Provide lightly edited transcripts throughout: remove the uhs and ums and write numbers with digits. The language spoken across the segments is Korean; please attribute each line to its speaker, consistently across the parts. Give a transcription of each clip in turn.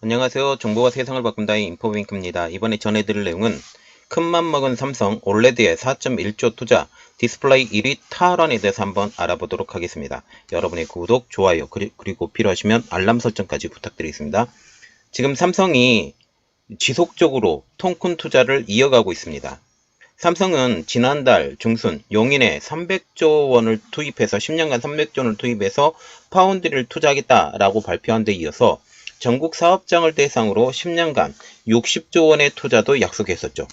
Speaker 1: 안녕하세요. 정보가 세상을 바꾼다의 인포뱅크입니다. 이번에 전해드릴 내용은 큰맘 먹은 삼성 올레드의 4.1조 투자 디스플레이 1위 탈환에 대해서 한번 알아보도록 하겠습니다. 여러분의 구독, 좋아요, 그리고 필요하시면 알람 설정까지 부탁드리겠습니다. 지금 삼성이 지속적으로 통큰 투자를 이어가고 있습니다. 삼성은 지난달 중순 용인에 300조 원을 투입해서 10년간 300조 원을 투입해서 파운드를 투자하겠다라고 발표한 데 이어서 전국 사업장을 대상으로 10년간 60조 원의 투자도 약속했었죠.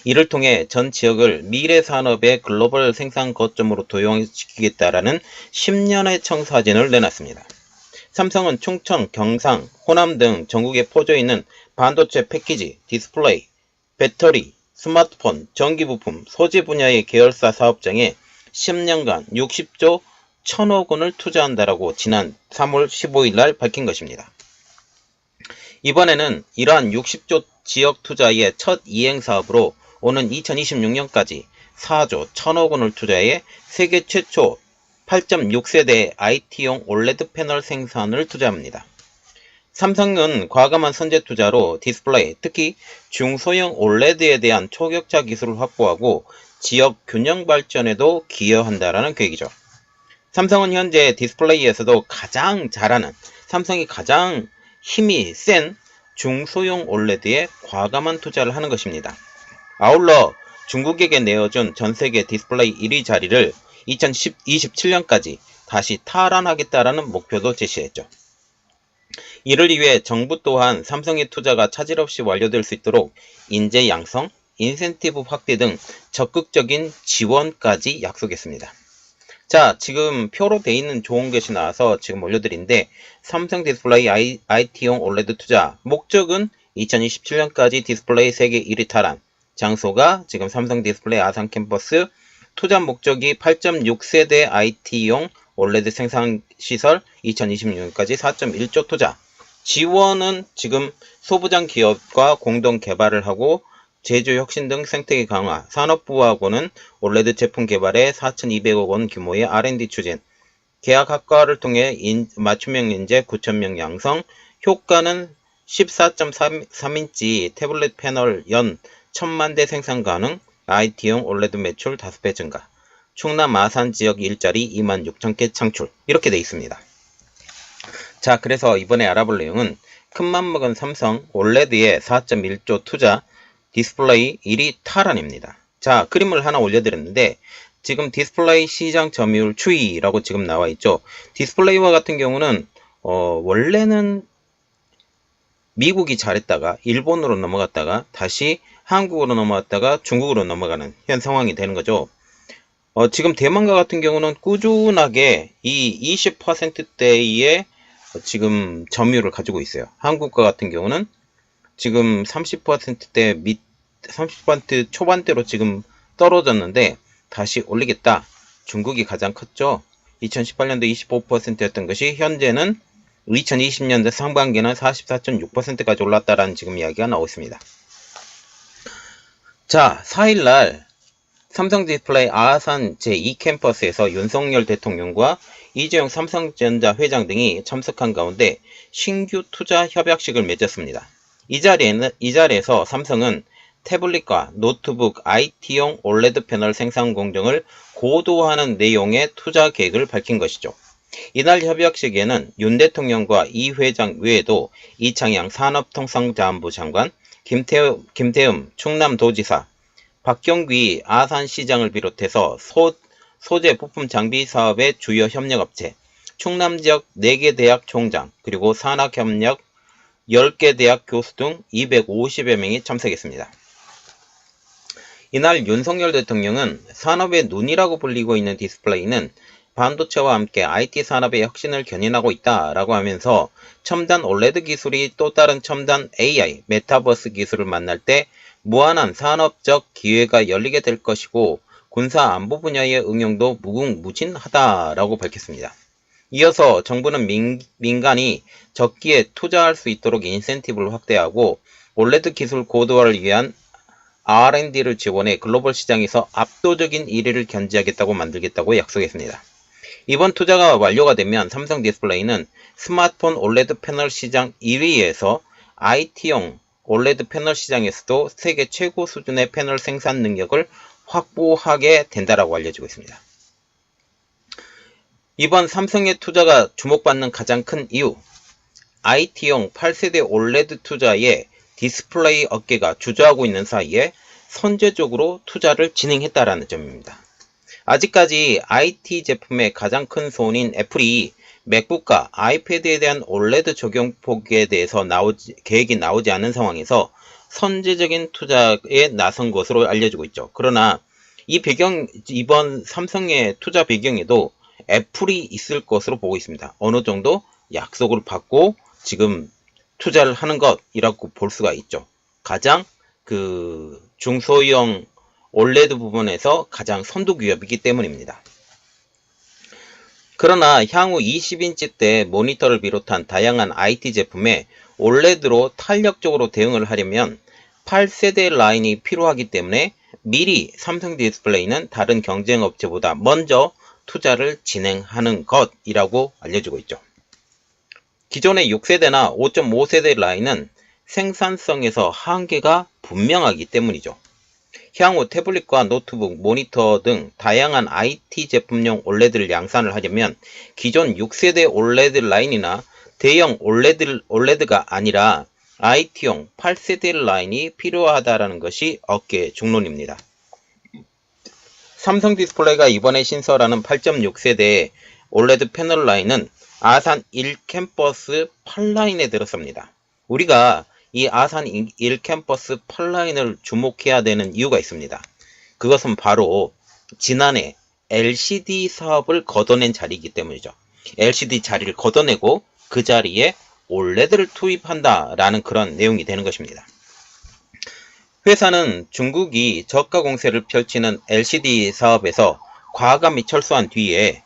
Speaker 1: 이를 통해 전 지역을 미래 산업의 글로벌 생산 거점으로 도용시키겠다라는 10년의 청사진을 내놨습니다. 삼성은 충청, 경상, 호남 등 전국에 퍼져 있는 반도체 패키지, 디스플레이, 배터리, 스마트폰, 전기부품, 소재 분야의 계열사 사업장에 10년간 60조 1000억 원을 투자한다라고 지난 3월 15일 날 밝힌 것입니다. 이번에는 이러한 60조 지역 투자의 첫 이행 사업으로 오는 2026년까지 4조 1000억 원을 투자해 세계 최초 8.6세대 IT용 OLED 패널 생산을 투자합니다. 삼성은 과감한 선제 투자로 디스플레이, 특히 중소형 OLED에 대한 초격차 기술을 확보하고 지역 균형 발전에도 기여한다라는 계획이죠. 삼성은 현재 디스플레이에서도 가장 잘하는, 삼성이 가장 힘이 센 중소형 OLED에 과감한 투자를 하는 것입니다. 아울러 중국에게 내어준 전세계 디스플레이 1위 자리를 2027년까지 다시 탈환하겠다라는 목표도 제시했죠. 이를 위해 정부 또한 삼성의 투자가 차질 없이 완료될 수 있도록 인재 양성, 인센티브 확대 등 적극적인 지원까지 약속했습니다. 자, 지금 표로 돼 있는 좋은 것이 나와서 지금 올려드린데, 삼성 디스플레이 IT용 OLED 투자 목적은 2027년까지 디스플레이 세계 1위 탈환, 장소가 지금 삼성 디스플레이 아산 캠퍼스, 투자 목적이 8.6세대 IT용 OLED 생산 시설 2026년까지 4.1조 투자, 지원은 지금 소부장 기업과 공동 개발을 하고 제조 혁신 등 생태계 강화, 산업부하고는 OLED 제품 개발에 4,200억 원 규모의 R&D 추진, 계약학과를 통해 맞춤형 인재 9,000명 양성, 효과는 14.3인치 태블릿 패널 연 1000만 대 생산 가능, IT용 OLED 매출 5배 증가, 충남 아산 지역 일자리 26,000개 창출, 이렇게 돼 있습니다. 자, 그래서 이번에 알아볼 내용은 큰맘 먹은 삼성 OLED의 4.1조 투자 디스플레이 1위 탈환입니다. 자, 그림을 하나 올려드렸는데 지금 디스플레이 시장 점유율 추이라고 지금 나와 있죠. 디스플레이와 같은 경우는 원래는 미국이 잘했다가 일본으로 넘어갔다가 다시 한국으로 넘어갔다가 중국으로 넘어가는 현 상황이 되는 거죠. 지금 대만과 같은 경우는 꾸준하게 이 20%대의 지금 점유율을 가지고 있어요. 한국과 같은 경우는 지금 30%대 30% 초반대로 지금 떨어졌는데 다시 올리겠다. 중국이 가장 컸죠. 2018년도 25%였던 것이 현재는 2020년도 상반기는 44.6%까지 올랐다라는 지금 이야기가 나오고 있습니다. 자, 4일날 삼성 디스플레이 아산 제2캠퍼스에서 윤석열 대통령과 이재용 삼성전자 회장 등이 참석한 가운데 신규 투자 협약식을 맺었습니다. 이 자리에서 삼성은 태블릿과 노트북 IT용 OLED 패널 생산 공정을 고도화하는 내용의 투자 계획을 밝힌 것이죠. 이날 협약식에는 윤 대통령과 이 회장 외에도 이창양 산업통상자원부 장관, 김태흠 충남도지사, 박경귀 아산시장을 비롯해서 소재 부품 장비 사업의 주요 협력업체, 충남지역 4개 대학 총장, 그리고 산학협력 10개 대학 교수 등 250여 명이 참석했습니다. 이날 윤석열 대통령은 산업의 눈이라고 불리고 있는 디스플레이는 반도체와 함께 IT 산업의 혁신을 견인하고 있다라고 하면서 첨단 OLED 기술이 또 다른 첨단 AI, 메타버스 기술을 만날 때 무한한 산업적 기회가 열리게 될 것이고 군사 안보 분야의 응용도 무궁무진하다라고 밝혔습니다. 이어서 정부는 민간이 적기에 투자할 수 있도록 인센티브를 확대하고 OLED 기술 고도화를 위한 R&D를 지원해 글로벌 시장에서 압도적인 1위를 견지하겠다고 만들겠다고 약속했습니다. 이번 투자가 완료가 되면 삼성 디스플레이는 스마트폰 올레드 패널 시장 1위에서 IT용 올레드 패널 시장에서도 세계 최고 수준의 패널 생산 능력을 확보하게 된다라고 알려지고 있습니다. 이번 삼성의 투자가 주목받는 가장 큰 이유, IT용 8세대 올레드 투자에 디스플레이 업계가 주저하고 있는 사이에 선제적으로 투자를 진행했다라는 점입니다. 아직까지 IT 제품의 가장 큰 손인 애플이 맥북과 아이패드에 대한 올레드 적용폭에 대해서 계획이 나오지 않은 상황에서 선제적인 투자에 나선 것으로 알려지고 있죠. 그러나 이번 삼성의 투자 배경에도 애플이 있을 것으로 보고 있습니다. 어느 정도 약속을 받고 지금 투자를 하는 것이라고 볼 수가 있죠. 가장 중소형 올레드 부분에서 가장 선두 기업이기 때문입니다. 그러나 향후 20인치 대 모니터를 비롯한 다양한 IT 제품에 올레드로 탄력적으로 대응을 하려면 8세대 라인이 필요하기 때문에 미리 삼성 디스플레이는 다른 경쟁업체보다 먼저 투자를 진행하는 것이라고 알려지고 있죠. 기존의 6세대나 5.5세대 라인은 생산성에서 한계가 분명하기 때문이죠. 향후 태블릿과 노트북, 모니터 등 다양한 IT 제품용 올레드를 양산을 하려면 기존 6세대 올레드 라인이나 대형 올레드가 아니라 IT용 8세대 라인이 필요하다는 것이 업계 중론입니다. 삼성 디스플레이가 이번에 신설하는 8.6세대 올레드 패널 라인은 아산 1캠퍼스 8라인에 들었습니다. 우리가 이 아산 1캠퍼스 8라인을 주목해야 되는 이유가 있습니다. 그것은 바로 지난해 LCD 사업을 걷어낸 자리이기 때문이죠. LCD 자리를 걷어내고 그 자리에 올레드를 투입한다라는 그런 내용이 되는 것입니다. 회사는 중국이 저가 공세를 펼치는 LCD 사업에서 과감히 철수한 뒤에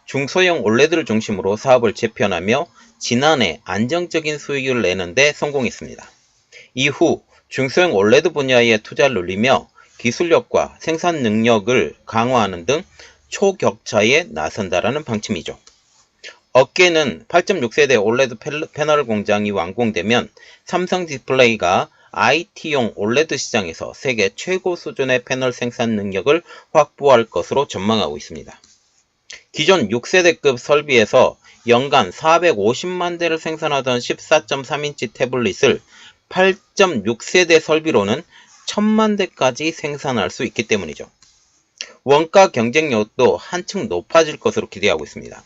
Speaker 1: 중소형 올레드를 중심으로 사업을 재편하며 지난해 안정적인 수익을 내는데 성공했습니다. 이후 중소형 올레드 분야에 투자를 늘리며 기술력과 생산 능력을 강화하는 등 초격차에 나선다라는 방침이죠. 업계는 8.6세대 올레드 패널 공장이 완공되면 삼성 디스플레이가 IT용 올레드 시장에서 세계 최고 수준의 패널 생산 능력을 확보할 것으로 전망하고 있습니다. 기존 6세대급 설비에서 연간 450만 대를 생산하던 14.3인치 태블릿을 8.6세대 설비로는 1000만 대까지 생산할 수 있기 때문이죠. 원가 경쟁력도 한층 높아질 것으로 기대하고 있습니다.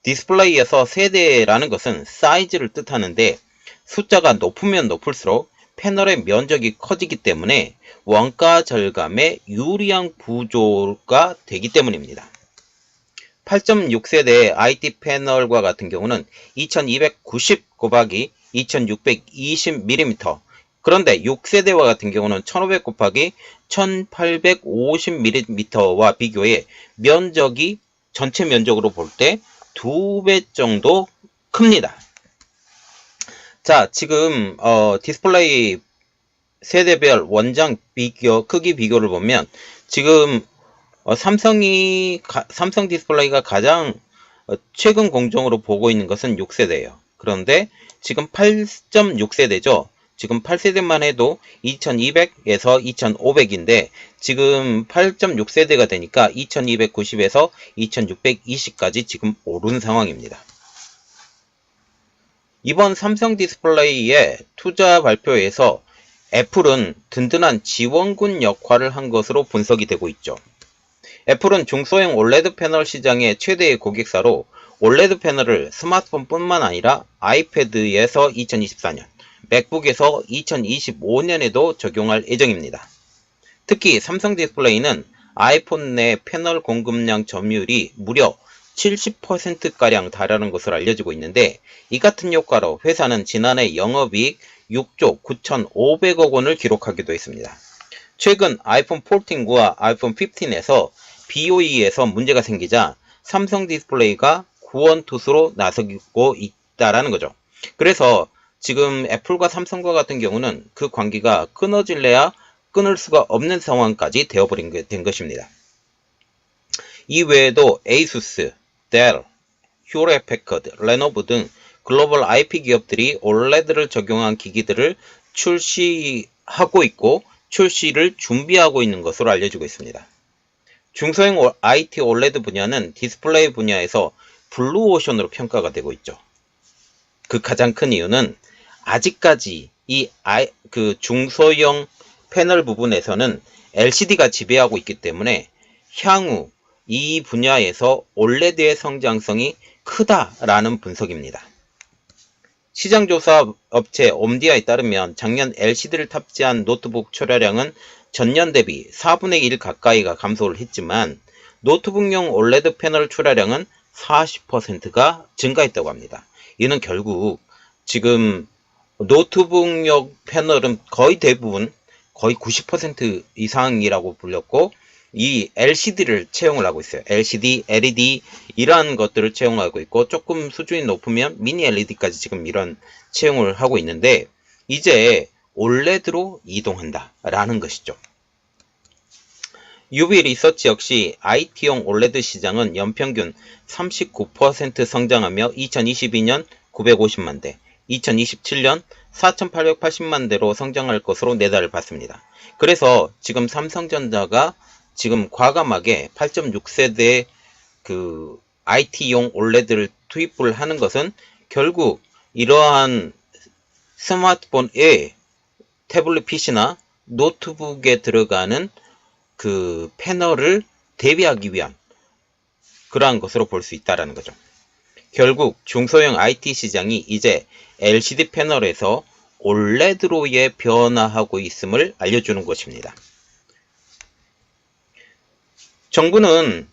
Speaker 1: 디스플레이에서 세대라는 것은 사이즈를 뜻하는데 숫자가 높으면 높을수록 패널의 면적이 커지기 때문에 원가 절감에 유리한 구조가 되기 때문입니다. 8.6세대 IT 패널과 같은 경우는 2290 곱하기 2620mm, 그런데 6세대와 같은 경우는 1500 곱하기 1850mm와 비교해 면적이 전체 면적으로 볼 때 2배 정도 큽니다. 자, 지금 디스플레이 세대별 원장 크기 비교를 보면 지금 삼성 디스플레이가 가장 최근 공정으로 보고 있는 것은 6세대예요. 그런데 지금 8.6세대죠. 지금 8세대만 해도 2200에서 2500인데 지금 8.6세대가 되니까 2290에서 2620까지 지금 오른 상황입니다. 이번 삼성 디스플레이의 투자 발표에서 애플은 든든한 지원군 역할을 한 것으로 분석이 되고 있죠. 애플은 중소형 올레드 패널 시장의 최대의 고객사로 올레드 패널을 스마트폰뿐만 아니라 아이패드에서 2024년, 맥북에서 2025년에도 적용할 예정입니다. 특히 삼성 디스플레이는 아이폰 내 패널 공급량 점유율이 무려 70%가량 달하는 것으로 알려지고 있는데 이 같은 효과로 회사는 지난해 영업이익 6조 9,500억 원을 기록하기도 했습니다. 최근 아이폰 14과 아이폰 15에서 BOE에서 문제가 생기자 삼성 디스플레이가 구원투수로 나서고 있다라는 거죠. 그래서 지금 애플과 삼성과 같은 경우는 그 관계가 끊어질래야 끊을 수가 없는 상황까지 되어버린 된 것입니다. 이 외에도 에이수스, 델, 휴레패커드, 레노버 등 글로벌 IP 기업들이 OLED를 적용한 기기들을 출시하고 있고 출시를 준비하고 있는 것으로 알려지고 있습니다. 중소형 IT OLED 분야는 디스플레이 분야에서 블루오션으로 평가가 되고 있죠. 그 가장 큰 이유는 아직까지 그 중소형 패널 부분에서는 LCD가 지배하고 있기 때문에 향후 이 분야에서 OLED의 성장성이 크다라는 분석입니다. 시장조사 업체 옴디아에 따르면 작년 LCD를 탑재한 노트북 출하량은 전년 대비 4분의 1 가까이가 감소를 했지만 노트북용 OLED 패널 출하량은 40%가 증가했다고 합니다. 이는 결국 지금 노트북용 패널은 거의 대부분 거의 90% 이상이라고 불렸고 이 LCD를 채용을 하고 있어요. LCD, LED 이러한 것들을 채용하고 있고 조금 수준이 높으면 미니 LED까지 지금 이런 채용을 하고 있는데 이제 OLED로 이동한다 라는 것이죠. UB 리서치 역시 IT용 OLED 시장은 연평균 39% 성장하며 2022년 950만 대, 2027년 4,880만 대로 성장할 것으로 내다를 봤습니다. 그래서 지금 삼성전자가 지금 과감하게 8.6세대 그 IT용 OLED를 투입을 하는 것은 결국 이러한 스마트폰에 태블릿 PC나 노트북에 들어가는 그 패널을 대비하기 위한 그러한 것으로 볼 수 있다는 거죠. 결국 중소형 IT 시장이 이제 LCD 패널에서 OLED로의 변화하고 있음을 알려주는 것입니다. 정부는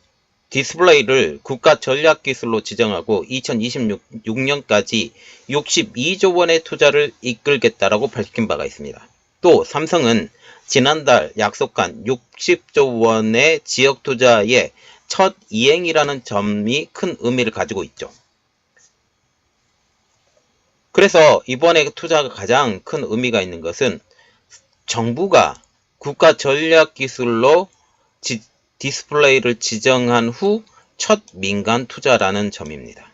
Speaker 1: 디스플레이를 국가 전략 기술로 지정하고 2026년까지 62조 원의 투자를 이끌겠다라고 밝힌 바가 있습니다. 또 삼성은 지난달 약속한 60조 원의 지역 투자의 첫 이행이라는 점이 큰 의미를 가지고 있죠. 그래서 이번에 투자가 가장 큰 의미가 있는 것은 정부가 국가 전략 기술로 디스플레이를 지정한 후 첫 민간 투자라는 점입니다.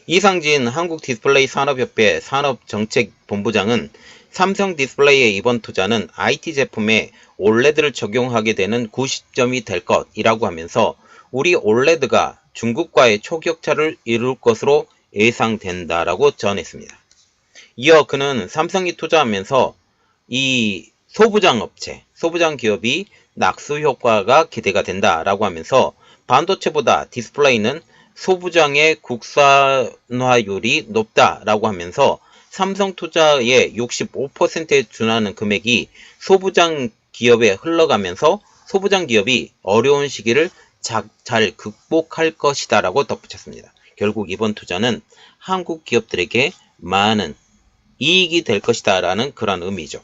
Speaker 1: 이상진 한국디스플레이산업협회 산업정책본부장은 삼성 디스플레이의 이번 투자는 IT 제품에 OLED를 적용하게 되는 구시점이 될 것이라고 하면서 우리 OLED가 중국과의 초격차를 이룰 것으로 예상된다라고 전했습니다. 이어 그는 삼성이 투자하면서 이 소부장 기업이 낙수 효과가 기대가 된다라고 하면서 반도체보다 디스플레이는 소부장의 국산화율이 높다라고 하면서 삼성 투자의 65%에 준하는 금액이 소부장 기업에 흘러가면서 소부장 기업이 어려운 시기를 잘 극복할 것이다 라고 덧붙였습니다. 결국 이번 투자는 한국 기업들에게 많은 이익이 될 것이다 라는 그런 의미죠.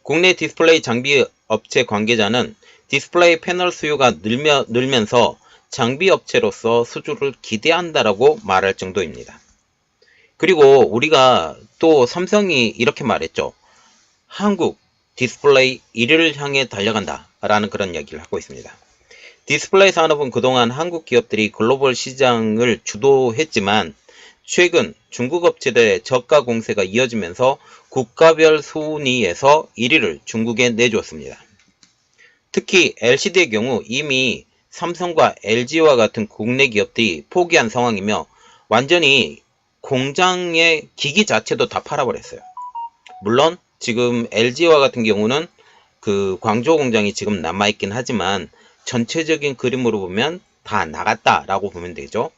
Speaker 1: 국내 디스플레이 장비 업체 관계자는 디스플레이 패널 수요가 늘면서 장비 업체로서 수주를 기대한다라고 말할 정도입니다. 그리고 우리가 또 삼성이 이렇게 말했죠. 한국 디스플레이 1위를 향해 달려간다 라는 그런 이야기를 하고 있습니다. 디스플레이 산업은 그동안 한국 기업들이 글로벌 시장을 주도했지만 최근 중국 업체들의 저가 공세가 이어지면서 국가별 순위에서 1위를 중국에 내주었습니다. 특히 LCD의 경우 이미 삼성과 LG와 같은 국내 기업들이 포기한 상황이며 완전히 공장의 기기 자체도 다 팔아버렸어요. 물론 지금 LG와 같은 경우는 그 광저우 공장이 지금 남아있긴 하지만 전체적인 그림으로 보면 다 나갔다라고 보면 되죠.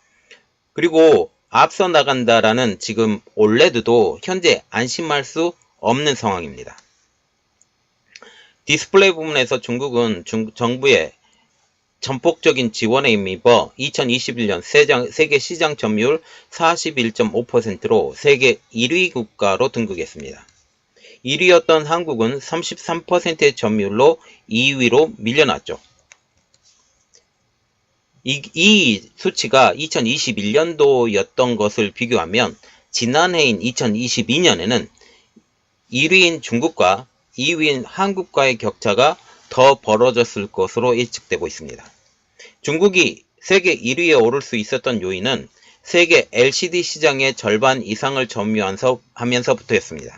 Speaker 1: 그리고 앞서 나간다라는 지금 OLED도 현재 안심할 수 없는 상황입니다. 디스플레이 부분에서 중국은 정부의 전폭적인 지원에 힘입어 2021년 세계 시장 점유율 41.5%로 세계 1위 국가로 등극했습니다. 1위였던 한국은 33%의 점유율로 2위로 밀려났죠. 이 수치가 2021년도였던 것을 비교하면 지난해인 2022년에는 1위인 중국과 2위인 한국과의 격차가 더 벌어졌을 것으로 예측되고 있습니다. 중국이 세계 1위에 오를 수 있었던 요인은 세계 LCD 시장의 절반 이상을 점유하면서부터였습니다.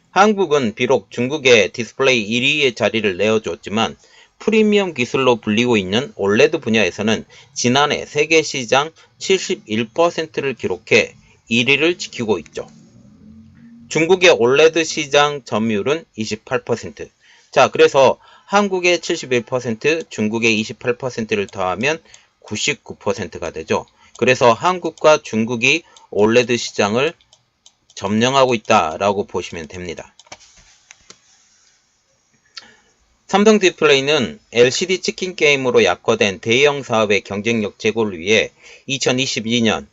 Speaker 1: 한국은 비록 중국의 디스플레이 1위의 자리를 내어주었지만 프리미엄 기술로 불리고 있는 올레드 분야에서는 지난해 세계 시장 71%를 기록해 1위를 지키고 있죠. 중국의 올레드 시장 점유율은 28%. 자, 그래서 한국의 71%, 중국의 28%를 더하면 99%가 되죠. 그래서 한국과 중국이 올레드 시장을 점령하고 있다라고 보시면 됩니다. 삼성 디스플레이는 LCD 치킨 게임으로 약화된 대형 사업의 경쟁력 제고를 위해 2022년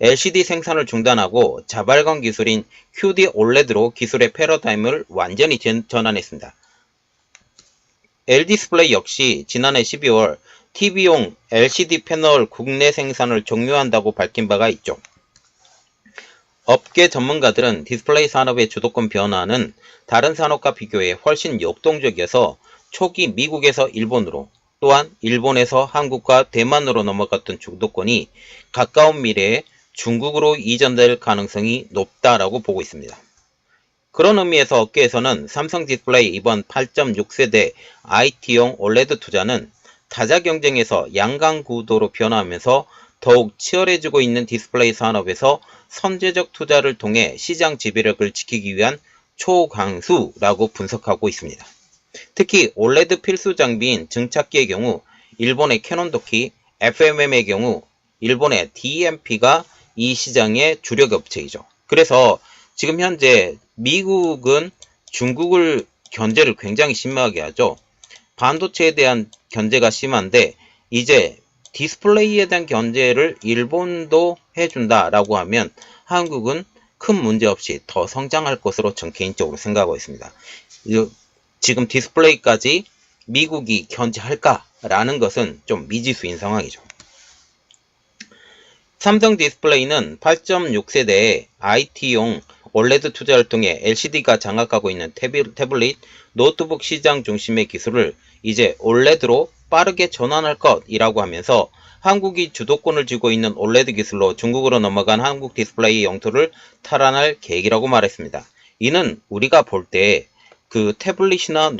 Speaker 1: LCD 생산을 중단하고 자발광 기술인 QD OLED로 기술의 패러다임을 완전히 전환했습니다. LDisplay 역시 지난해 12월 TV용 LCD 패널 국내 생산을 종료한다고 밝힌 바가 있죠. 업계 전문가들은 디스플레이 산업의 주도권 변화는 다른 산업과 비교해 훨씬 역동적이어서 초기 미국에서 일본으로, 또한 일본에서 한국과 대만으로 넘어갔던 주도권이 가까운 미래에 중국으로 이전될 가능성이 높다라고 보고 있습니다. 그런 의미에서 업계에서는 삼성 디스플레이 이번 8.6세대 IT용 OLED 투자는 타자 경쟁에서 양강 구도로 변화하면서 더욱 치열해지고 있는 디스플레이 산업에서 선제적 투자를 통해 시장 지배력을 지키기 위한 초강수라고 분석하고 있습니다. 특히 OLED 필수 장비인 증착기의 경우 일본의 캐논도키, FMM의 경우 일본의 DMP가 이 시장의 주력 업체이죠. 그래서 지금 현재 미국은 중국을 견제를 굉장히 심하게 하죠. 반도체에 대한 견제가 심한데 이제 디스플레이에 대한 견제를 일본도 해준다라고 하면 한국은 큰 문제 없이 더 성장할 것으로 전 개인적으로 생각하고 있습니다. 지금 디스플레이까지 미국이 견제할까라는 것은 좀 미지수인 상황이죠. 삼성 디스플레이는 8.6세대의 IT용 OLED 투자를 통해 LCD가 장악하고 있는 태블릿, 노트북 시장 중심의 기술을 이제 OLED로 빠르게 전환할 것이라고 하면서 한국이 주도권을 쥐고 있는 OLED 기술로 중국으로 넘어간 한국 디스플레이 영토를 탈환할 계획이라고 말했습니다. 이는 우리가 볼 때 그 태블릿이나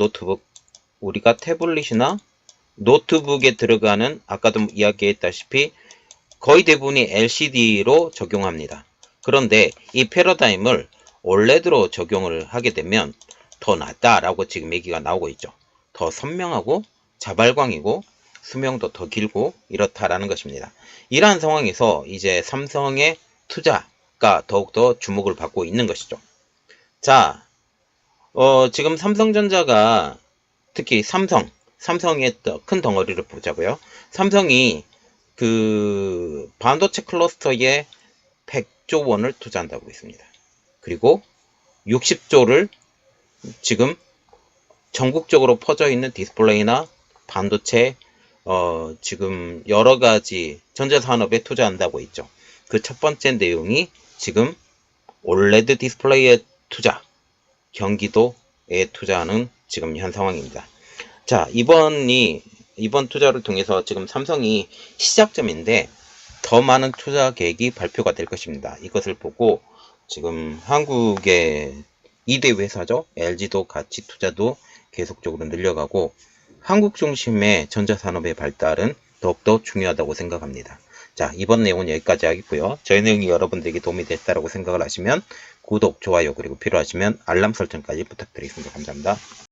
Speaker 1: 노트북에 들어가는 아까도 이야기했다시피 거의 대부분이 LCD로 적용합니다. 그런데 이 패러다임을 OLED로 적용을 하게 되면 더 낫다라고 지금 얘기가 나오고 있죠. 더 선명하고 자발광이고 수명도 더 길고 이렇다라는 것입니다. 이러한 상황에서 이제 삼성의 투자가 더욱더 주목을 받고 있는 것이죠. 자, 지금 삼성전자가 특히 삼성의 큰 덩어리를 보자고요. 삼성이 그 반도체 클러스터에 100조 원을 투자한다고 했습니다. 그리고 60조를 지금 전국적으로 퍼져 있는 디스플레이나 반도체 지금 여러 가지 전자산업에 투자한다고 했죠. 그 첫 번째 내용이 지금 OLED 디스플레이에 투자, 경기도에 투자하는 지금 현 상황입니다. 자, 이번 투자를 통해서 지금 삼성이 시작점인데 더 많은 투자 계획이 발표가 될 것입니다. 이것을 보고 지금 한국의 2대 회사죠. LG도 같이 투자도 계속적으로 늘려가고 한국 중심의 전자산업의 발달은 더욱더 중요하다고 생각합니다. 자, 이번 내용은 여기까지 하겠고요. 저희 내용이 여러분들에게 도움이 됐다고 생각을 하시면 구독, 좋아요, 그리고 필요하시면 알람 설정까지 부탁드리겠습니다. 감사합니다.